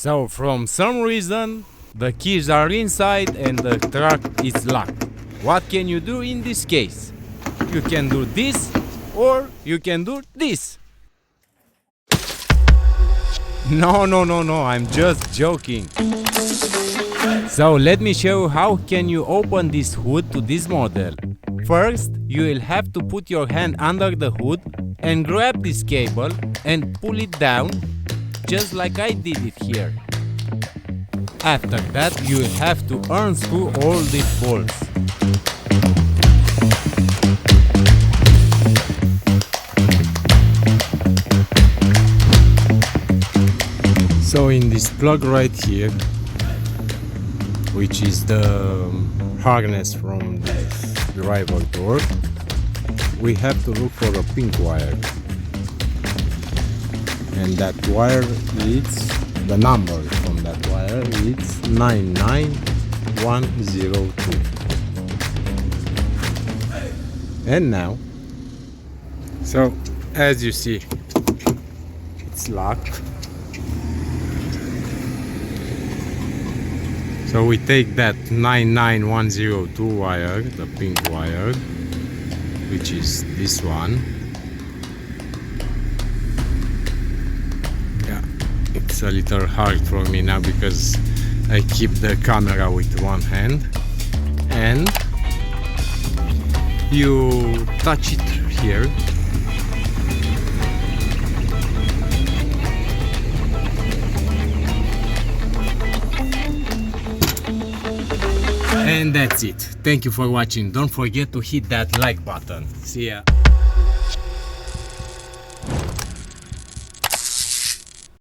So from some reason the keys are inside and the truck is locked. What can you do in this case? You can do this or you can do this. No, I'm just joking. So let me show you how can you open this hood to this model. First, you will have to put your hand under the hood and grab this cable and pull it down, just like I did it here. After that, you will have to unscrew all these bolts. So in this plug right here, which is the harness from the driver door, we have to look for a pink wire. And that wire is, the number from that wire is 99102. And now, so as you see, it's locked. So we take that 99102 wire, the pink wire, which is this one. Yeah, it's a little hard for me now because I keep the camera with one hand, and you touch it here. And that's it. Thank you for watching. Don't forget to hit that like button. See ya.